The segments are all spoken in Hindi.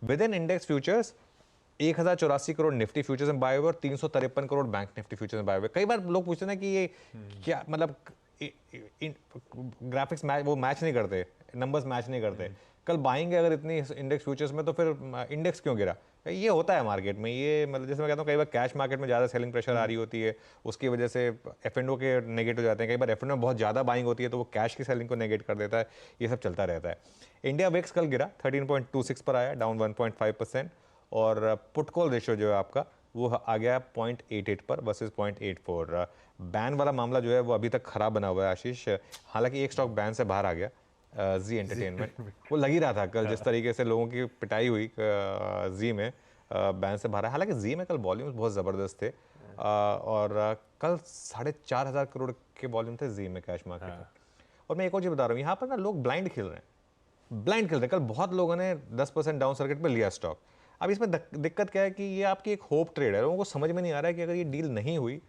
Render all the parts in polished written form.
With in index futures 1084 crore Nifty futures में बाय हुए और 353 करोड़ बैंक निफ्टी फ्यूचर्स में बाय हुए। कई बार लोग पूछते हैं ना कि ये क्या मतलब ग्राफिक्स मैच वो मैच नहीं करते, नंबर्स मैच नहीं करते। कल बाइंग है अगर इतनी इंडेक्स फ्यूचर्स में तो फिर इंडेक्स क्यों गिरा? ये होता है मार्केट में, ये मतलब जैसे मैं कहता हूँ कई बार कैश मार्केट में ज़्यादा सेलिंग प्रेशर आ रही होती है, उसकी वजह से F&O के नेगेट हो जाते हैं। कई बार F&O में बहुत ज़्यादा बाइंग होती है तो वो कैश की सेलिंग को नेगेट कर देता है। ये सब चलता रहता है। इंडिया विक्स कल गिरा 13.26 पर आया, डाउन 1.5%। और पुट कॉल रेशियो जो है आपका वो आ गया 0.88 पर वर्सेस 0.84। बैन वाला मामला जो है वो अभी तक खराब बना हुआ है आशीष। हालांकि एक स्टॉक बैन से बाहर आ गया, जी एंटरटेनमेंट। वो लग ही रहा था कल जिस तरीके से लोगों की पिटाई हुई जी में, बैन से बाहर है। हालांकि जी में कल वॉल्यूम्स बहुत ज़बरदस्त थे और कल 4,500 करोड़ के वॉल्यूम थे जी में कैश मार्केट में। और मैं एक और चीज़ बता रहा हूँ, यहाँ पर ना लोग ब्लाइंड खेल रहे हैं, ब्लाइंड खेल रहे हैं। कल बहुत लोगों ने 10% डाउन सर्किट पर लिया स्टॉक। अब इसमें दिक्कत क्या है कि ये आपकी एक होप ट्रेड है, लोगों को समझ में नहीं आ रहा है कि अगर ये डील नहीं हुई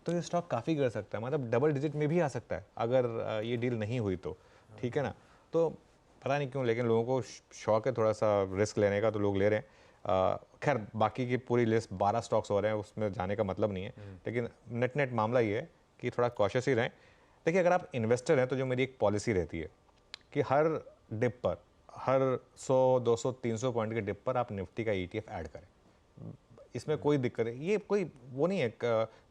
तो ये स्टॉक काफ़ी गिर सकता है, मतलब डबल डिजिट में भी आ सकता है अगर ये डील नहीं हुई तो, ठीक है ना। तो पता नहीं क्यों लेकिन लोगों को शौक है थोड़ा सा रिस्क लेने का, तो लोग ले रहे हैं। खैर बाकी की पूरी लिस्ट 12 स्टॉक्स हो रहे हैं, उसमें जाने का मतलब नहीं है, लेकिन नेट नेट मामला ये है कि थोड़ा कॉशियस ही रहें। देखिए अगर आप इन्वेस्टर हैं तो जो मेरी एक पॉलिसी रहती है कि हर डिप पर, हर 100, 200, 300 पॉइंट के डिप पर आप निफ्टी का ETF ऐड करें। इसमें कोई दिक्कत है, ये कोई वो नहीं है,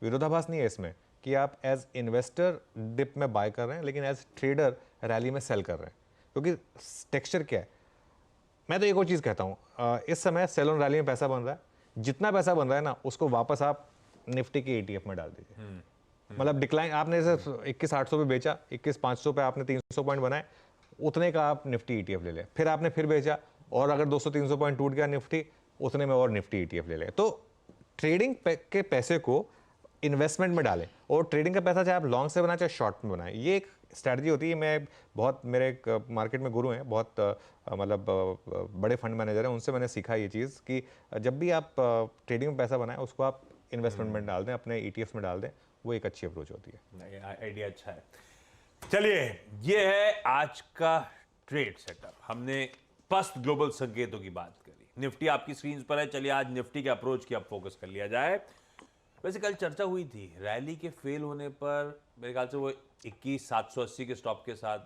विरोधाभास नहीं है इसमें कि आप एज इन्वेस्टर डिप में बाय कर रहे हैं लेकिन एज ट्रेडर रैली में सेल कर रहे हैं। क्योंकि टेक्सचर क्या है, मैं तो एक और चीज़ कहता हूँ, इस समय सेल ऑन रैली में पैसा बन रहा है, जितना पैसा बन रहा है ना उसको वापस आप निफ्टी के ETF में डाल दीजिए। मतलब डिक्लाइन आपने जैसे 21,800 पे बेचा, 21,500 पे आपने 300 पॉइंट बनाए, उतने का आप निफ्टी ETF ले लें। फिर आपने फिर बेचा और अगर 200-300 पॉइंट टूट गया निफ्टी, उतने में और निफ्टी ETF ले लें। तो ट्रेडिंग के पैसे को इन्वेस्टमेंट में डालें, और ट्रेडिंग का पैसा चाहे आप लॉन्ग से बनाए चाहे शॉर्ट में बनाएं, ये एक स्ट्रैटेजी होती है। मैं बहुत, मेरे एक मार्केट में गुरु हैं बहुत, मतलब बड़े फंड मैनेजर हैं, उनसे मैंने सीखा ये चीज़ कि जब भी आप ट्रेडिंग में पैसा बनाएं उसको आप इन्वेस्टमेंट में डाल दें, अपने ETFs में डाल दें, वो एक अच्छी अप्रोच होती है। आइडिया अच्छा है। चलिए, ये है आज का ट्रेड सेटअप। हमने स्पष्ट ग्लोबल संकेतों की बात करी, निफ्टी आपकी स्क्रीन पर है। चलिए आज निफ्टी के अप्रोच की अब फोकस कर लिया जाए। वैसे कल चर्चा हुई थी रैली के फेल होने पर, मेरे ख्याल से वो 21,780 के स्टॉप के साथ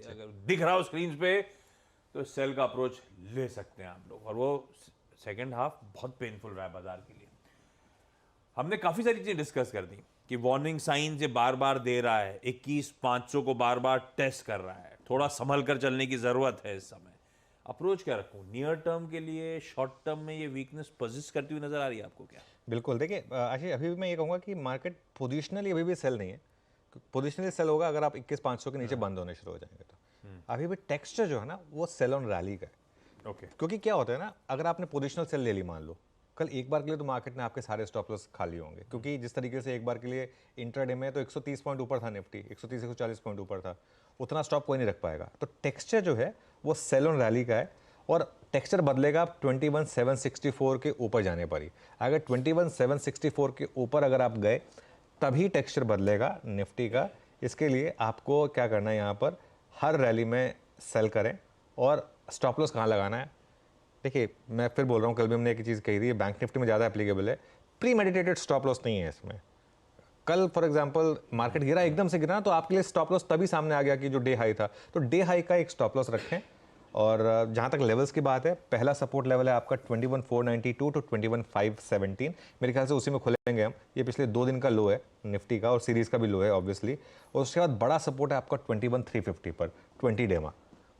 अगर दिख रहा हो स्क्रीन पे तो सेल का अप्रोच ले सकते हैं आप लोग। और वो सेकंड हाफ बहुत पेनफुल रहा है बाजार के लिए। हमने काफी सारी चीजें डिस्कस कर दी कि वार्निंग साइन ये बार बार दे रहा है, 21,500 को बार बार टेस्ट कर रहा है, थोड़ा संभल कर चलने की जरूरत है इस समय। अप्रोच क्या रखूं नियर टर्म के लिए? शॉर्ट टर्म में ये वीकनेस परसिस्ट करती हुई नजर आ रही है आपको क्या? बिल्कुल, देखिए आशीष, अभी भी मैं ये कहूँगा कि मार्केट पोजिशनली अभी भी सेल नहीं है। पोजिशनली सेल होगा अगर आप 21,500 के नीचे बंद होने शुरू हो जाएंगे तो। अभी भी टेक्सचर जो है ना वो सेल ऑन रैली का है। ओके। क्योंकि क्या होता है ना, अगर आपने पोजिशनल सेल ले ली मान लो, कल एक बार के लिए तो मार्केट ने आपके सारे स्टॉप लॉस खाली होंगे, क्योंकि जिस तरीके से एक बार के लिए इंट्राडे में तो 130 पॉइंट ऊपर था निफ्टी, 130-140 पॉइंट ऊपर था, उतना स्टॉप कोई नहीं रख पाएगा। तो टेक्सचर जो है वो सेल ऑन रैली का है, और टेक्सचर बदलेगा 21,764 के ऊपर जाने पर ही। अगर 21,764 के ऊपर अगर आप गए तभी टेक्सचर बदलेगा निफ्टी का। इसके लिए आपको क्या करना है, यहाँ पर हर रैली में सेल करें। और स्टॉप लॉस कहाँ लगाना है, देखिए मैं फिर बोल रहा हूँ, कल भी हमने एक चीज़ कही थी, बैंक निफ्टी में ज़्यादा एप्लीकेबल है, प्री मेडिटेटेड स्टॉप लॉस नहीं है इसमें। कल फॉर एग्जांपल मार्केट गिरा, एकदम से गिरा, तो आपके लिए स्टॉप लॉस तभी सामने आ गया कि जो डे हाई था, तो डे हाई का एक स्टॉप लॉस रखें। और जहाँ तक लेवल्स की बात है, पहला सपोर्ट लेवल है आपका 21,492 टू 21,517। मेरे ख्याल से उसी में खुलेंगे हम। ये पिछले 2 दिन का लो है निफ्टी का, और सीरीज का भी लो है ऑब्वियसली। और उसके बाद बड़ा सपोर्ट है आपका 21,350 पर 20 डे में।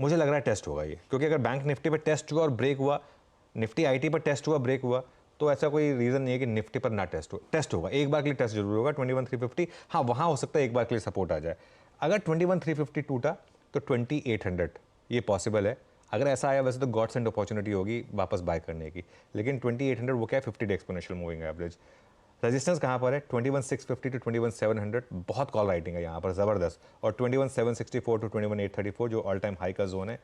मुझे लग रहा है टेस्ट होगा ये, क्योंकि अगर बैंक निफ्टी पर टेस्ट हुआ और ब्रेक हुआ, निफ्टी IT पर टेस्ट हुआ ब्रेक हुआ, तो ऐसा कोई रीज़न नहीं है कि निफ्टी पर ना टेस्ट हो। टेस्ट होगा, एक बार के लिए टेस्ट जरूर होगा 21,350। हाँ, वहाँ हो सकता है एक बार के लिए सपोर्ट आ जाए। अगर 21,350 टूटा तो 2800 ये पॉसिबल है। अगर ऐसा आया वैसे तो गॉड सेंड अपॉर्चुनिटी होगी वापस बाय करने की, लेकिन 2800 वो क्या है, 50 day exponential moving average. Resistance कहाँ पर है, 21,650 टू 21,700, बहुत कॉल राइटिंग है यहाँ पर ज़बरदस्त। और 21,764 टू 21,834 जो ऑल टाइम हाई का जोन है।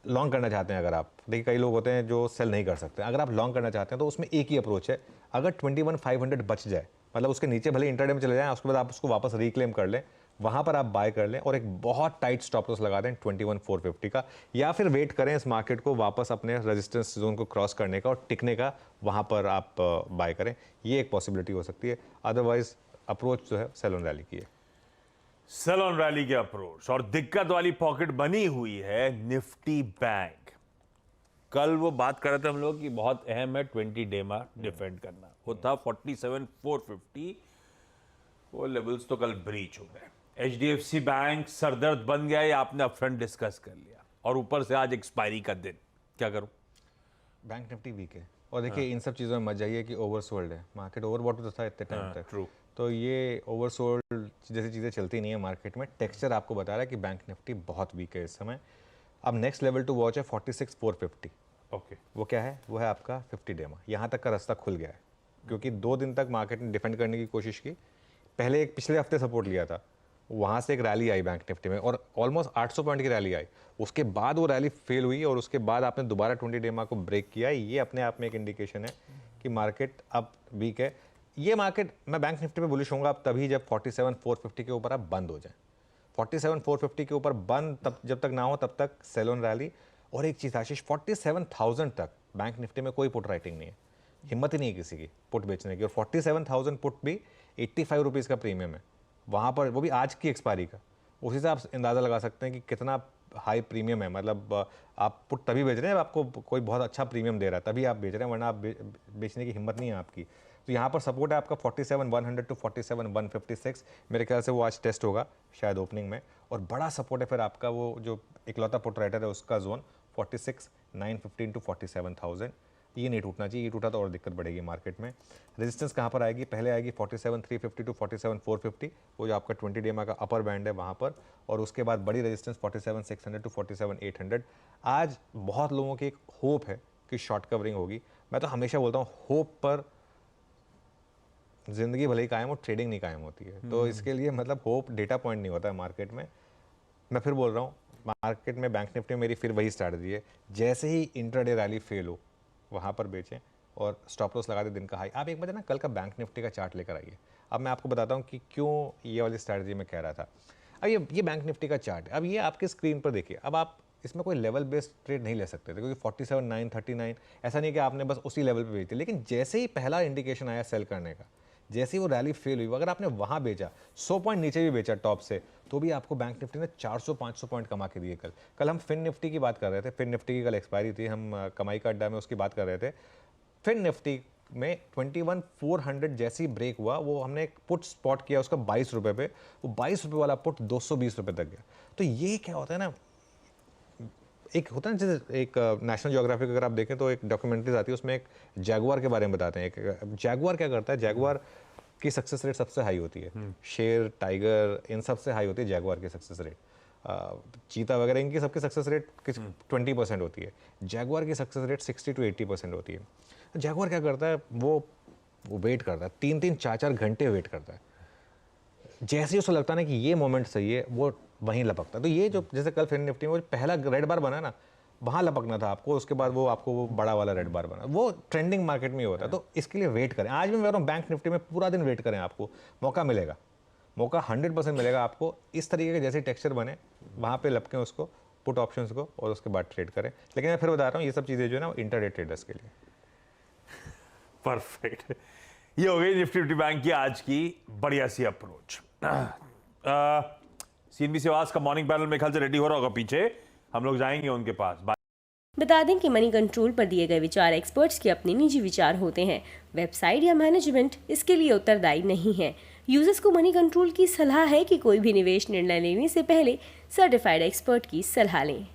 लॉन्ग करना चाहते हैं अगर आप, देखिए कई लोग होते हैं जो सेल नहीं कर सकते, अगर आप लॉन्ग करना चाहते हैं तो उसमें एक ही अप्रोच है। अगर 21,500 बच जाए, मतलब उसके नीचे भले इंटरडे में चले जाएं, उसके बाद आप उसको वापस रिक्लेम कर लें, वहाँ पर आप बाय कर लें और एक बहुत टाइट स्टॉप लॉस लगा दें 21,450 का, या फिर वेट करें इस मार्केट को वापस अपने रेजिस्टेंस जोन को क्रॉस करने का और टिकने का, वहाँ पर आप बाय करें। ये एक पॉसिबिलिटी हो सकती है। अदरवाइज अप्रोच जो है सेल ऑन रैली की है। सेल ऑन रैली की अप्रोच। और दिक्कत वाली पॉकेट बनी हुई है निफ्टी बैंक। कल वो बात कर रहे थे हम लोग कि बहुत अहम है 20 डे में डिफेंड करना, वो था 47,450। वो लेवल्स तो कल ब्रीच हो गए। एचडीएफसी बैंक सरदर्द बन गया, ये आपने अपफ्रंट डिस्कस कर लिया, और ऊपर से आज एक्सपायरी का दिन, क्या करूं? बैंक निफ्टी वीक है और देखिए इन सब चीज़ों में मत जाइए कि ओवरसोल्ड है मार्केट, ओवरबॉट तो था इतने टाइम तक। ट्रू। तो ये ओवरसोल्ड जैसी चीज़ें चलती नहीं है मार्केट में। टेक्सचर आपको बता रहा है कि बैंक निफ्टी बहुत वीक है इस समय। अब नेक्स्ट लेवल टू वॉच है 46,450। ओके, वो क्या है? वो है आपका 50 डे में। यहाँ तक का रास्ता खुल गया है, क्योंकि 2 दिन तक मार्केट ने डिफेंड करने की कोशिश की। पहले एक पिछले हफ्ते सपोर्ट लिया था, वहाँ से एक रैली आई बैंक निफ्टी में और ऑलमोस्ट 800 पॉइंट की रैली आई। उसके बाद वो रैली फेल हुई और उसके बाद आपने दोबारा 20 डे को ब्रेक किया। ये अपने आप में एक इंडिकेशन है कि मार्केट अब वीक है। ये मार्केट, मैं बैंक निफ्टी पे बुलिश होऊंगा अब तभी जब 47,450 के ऊपर आप बंद हो जाए। 47,450 के ऊपर बंद तब जब तक ना हो तब तक सेल ऑन रैली। और एक चीज़ आशीष, 47,000 तक बैंक निफ्टी में कोई पुट राइटिंग नहीं है, हिम्मत ही नहीं है किसी की पुट बेचने की। और 47,000 पुट भी 85 रुपीज़ का प्रीमियम है वहाँ पर, वो भी आज की एक्सपायरी का। उसी से आप अंदाज़ा लगा सकते हैं कि कितना हाई प्रीमियम है। मतलब आप पुट तभी बेच रहे हैं जब आपको कोई बहुत अच्छा प्रीमियम दे रहा है, तभी आप बेच रहे हैं, वरना आप बेचने की हिम्मत नहीं है आपकी। तो यहाँ पर सपोर्ट है आपका 47,100 टू 47,156। मेरे ख्याल से वो आज टेस्ट होगा शायद ओपनिंग में। और बड़ा सपोर्ट है फिर आपका वो जो इकलौता पुट राइटर है उसका जोन 46,915 टू 47,000। ये नहीं टूटना चाहिए, ये टूटा तो और दिक्कत बढ़ेगी मार्केट में। रेजिस्टेंस कहाँ पर आएगी? पहले आएगी 47,350 टू 47,450, वो जो आपका 20 डे का अपर बैंड है वहाँ पर। और उसके बाद बड़ी रेजिस्टेंस 47,600 टू 47,800। आज बहुत लोगों की एक होप है कि शॉर्ट कवरिंग होगी। मैं तो हमेशा बोलता हूँ होप पर जिंदगी भले ही कायम हो, ट्रेडिंग नहीं कायम होती है। तो इसके लिए मतलब होप डेटा पॉइंट नहीं होता है मार्केट में। मैं फिर बोल रहा हूँ, मार्केट में बैंक निफ्टी में मेरी फिर वही स्ट्रैटेजी है, जैसे ही इंट्राडे रैली फेल हो वहाँ पर बेचें और स्टॉप लॉस लगा दे दिन का हाई। आप एक बार ना कल का बैंक निफ्टी का चार्ट लेकर आइए। अब मैं आपको बताता हूँ कि क्यों ये वाली स्ट्रैटेजी मैं कह रहा था। अब ये बैंक निफ्टी का चार्ट है। अब ये आपके स्क्रीन पर देखिए। अब आप इसमें कोई लेवल बेस्ड ट्रेड नहीं ले सकते थे, क्योंकि 47,939 ऐसा नहीं कि आपने बस उसी लेवल पे बेची। लेकिन जैसे ही पहला इंडिकेशन आया सेल करने का, जैसे ही वो रैली फेल हुई, अगर आपने वहाँ बेचा, 100 पॉइंट नीचे भी बेचा टॉप से, तो भी आपको बैंक निफ्टी ने 400-500 पॉइंट कमा के दिए। कल हम फिन निफ्टी की बात कर रहे थे। फिन निफ्टी की कल एक्सपायरी थी, हम कमाई का अड्डा में उसकी बात कर रहे थे। फिन निफ्टी में 21,400 जैसी ब्रेक हुआ, वो हमने एक पुट स्पॉट किया उसका 22 रुपये पे। वो 22 रुपये वाला पुट 220 रुपये तक गया। तो ये क्या होता है ना, एक होता है ना, जैसे एक नेशनल ज्योग्राफिक अगर आप देखें तो एक डॉक्यूमेंट्रीज आती है, उसमें एक जैगुआर के बारे में बताते हैं। एक जैगुआर क्या करता है, जैगुआर की सक्सेस रेट सबसे हाई होती है। शेर, टाइगर, इन सबसे हाई होती है जैगुआर की सक्सेस रेट। चीता वगैरह इनकी सबकी सक्सेस रेट 20% होती है। जैगुआर की सक्सेस रेट 60 to 80% होती है। जैगुआर क्या करता है, वो वेट करता है, 3-3, 4-4 घंटे वेट करता है। जैसे ही उसे लगता है ना कि ये मोमेंट सही है, वो वहीं लपकता है। तो ये जो जैसे कल फिन निफ्टी में वो पहला रेड बार बना ना, वहाँ लपकना था आपको, उसके बाद वो आपको वो बड़ा वाला रेड बार बना। वो ट्रेंडिंग मार्केट में ही होता है। तो इसके लिए वेट करें। आज भी मैं कह रहा हूँ बैंक निफ्टी में पूरा दिन वेट करें, आपको मौका मिलेगा, मौका 100% मिलेगा आपको। इस तरीके के जैसे टेक्सचर बने वहाँ पे लपकें उसको, पुट ऑप्शंस को, और उसके बाद ट्रेड करें। लेकिन मैं फिर बता रहा हूँ ये सब चीज़ें जो है ना इंटरडे ट्रेडर्स के लिए। परफेक्ट। ये हो गई निफ्टी बैंक की आज की बढ़िया सी अप्रोच। सीएनबी आवाज का मॉर्निंग पैनल में ख्याल से रेडी हो रहा होगा पीछे, हम लोग जाएंगे उनके पास। बता दें कि मनी कंट्रोल पर दिए गए विचार एक्सपर्ट्स के अपने निजी विचार होते हैं। वेबसाइट या मैनेजमेंट इसके लिए उत्तरदायी नहीं है। यूजर्स को मनी कंट्रोल की सलाह है कि कोई भी निवेश निर्णय लेने से पहले सर्टिफाइड एक्सपर्ट की सलाह लें।